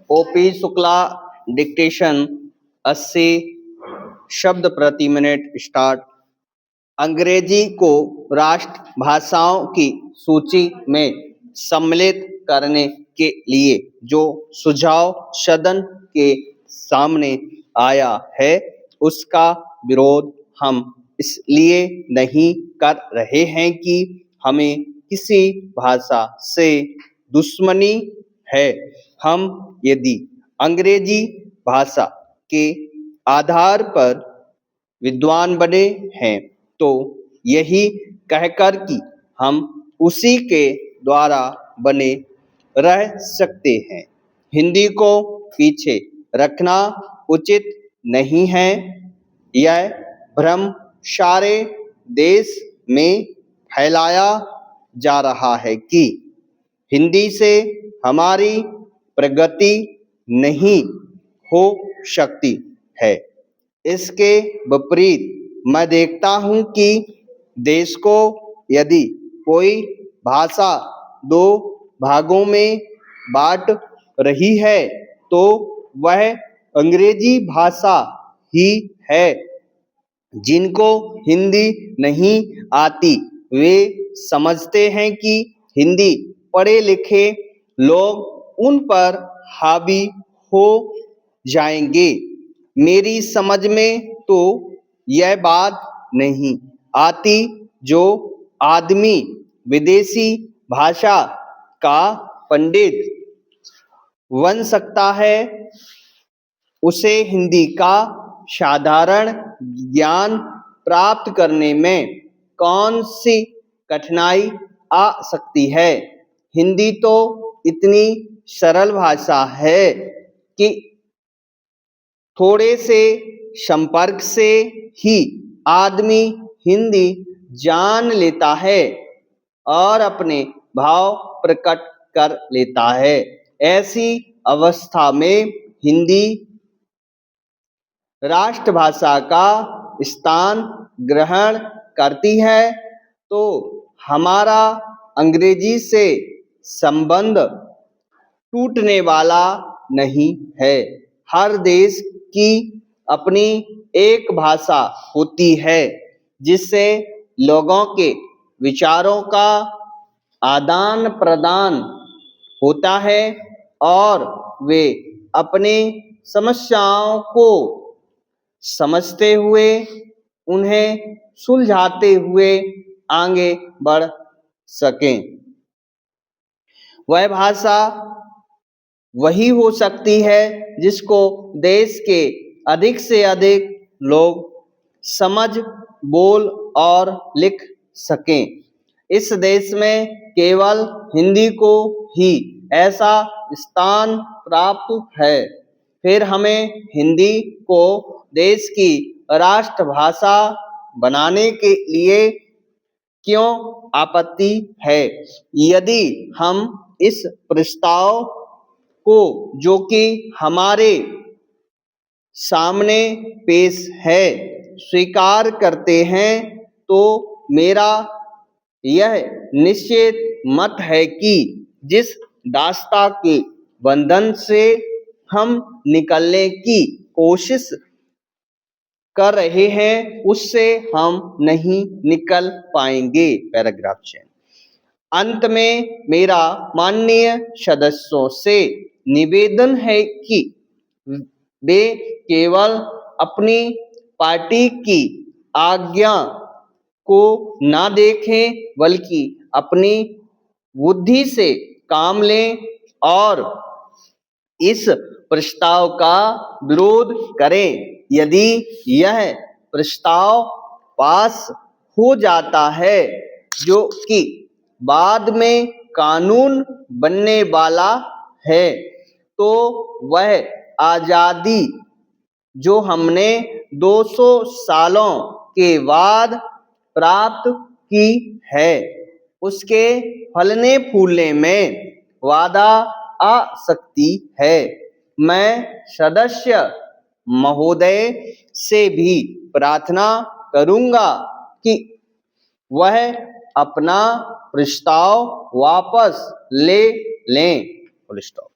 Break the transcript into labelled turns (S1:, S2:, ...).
S1: OP Shukla dictation 80 शब्द प्रति minute start. अंग्रेजी को राष्ट्र भाषाओं की सूची में सम्मिलित करने के लिए जो सुझाव सदन के सामने आया है उसका विरोध हम इसलिए नहीं कर रहे हैं कि हमें किसी भाषा से दुश्मनी है। हम यदि अंग्रेजी भाषा के आधार पर विद्वान बने हैं तो यही कहकर कि हम उसी के द्वारा बने रह सकते हैं। हिंदी को पीछे रखना उचित नहीं है। यह भ्रम सारे देश में फैलाया जा रहा है कि हिंदी से हमारी प्रगति नहीं हो सकती है। इसके विपरीत मैं देखता हूँ कि देश को यदि कोई भाषा दो भागों में बांट रही है तो वह अंग्रेजी भाषा ही है। जिनको हिंदी नहीं आती वे समझते हैं कि हिंदी पढ़े लिखे लोग उन पर हावी हो जाएंगे। मेरी समझ में तो यह बात नहीं आती जो आदमी विदेशी भाषा का पंडित बन सकता है उसे हिंदी का साधारण ज्ञान प्राप्त करने में कौन सी कठिनाई आ सकती है। हिंदी तो इतनी सरल भाषा है कि थोड़े से संपर्क से ही आदमी हिंदी जान लेता है और अपने भाव प्रकट कर लेता है। ऐसी अवस्था में हिंदी राष्ट्रभाषा का स्थान ग्रहण करती है तो हमारा अंग्रेजी से संबंध टूटने वाला नहीं है। हर देश की अपनी एक भाषा होती है जिससे लोगों के विचारों का आदान प्रदान होता है और वे अपनी समस्याओं को समझते हुए उन्हें सुलझाते हुए आगे बढ़ सकें। वह भाषा वही हो सकती है जिसको देश के अधिक से अधिक लोग समझ बोल और लिख सकें। इस देश में केवल हिंदी को ही ऐसा स्थान प्राप्त है। फिर हमें हिंदी को देश की राष्ट्रभाषा बनाने के लिए क्यों आपत्ति है। यदि हम इस प्रस्ताव को जो कि हमारे सामने पेश है स्वीकार करते हैं तो मेरा यह निश्चित मत है कि जिस दास्ता के बंधन से हम निकलने की कोशिश कर रहे हैं उससे हम नहीं निकल पाएंगे। Paragraph change. अंत में मेरा माननीय सदस्यों से निवेदन है कि वे केवल अपनी पार्टी की आज्ञा को ना देखें बल्कि अपनी बुद्धि से काम लें और इस प्रस्ताव का विरोध करें। यदि यह प्रस्ताव पास हो जाता है जो कि बाद में कानून बनने वाला है तो वह आज़ादी जो हमने 200 सालों के बाद प्राप्त की है उसके फलने फूलने में बाधा आ सकती है। मैं सदस्य महोदय से भी प्रार्थना करूंगा कि वह अपना प्रस्ताव वापस ले लें। Full stop.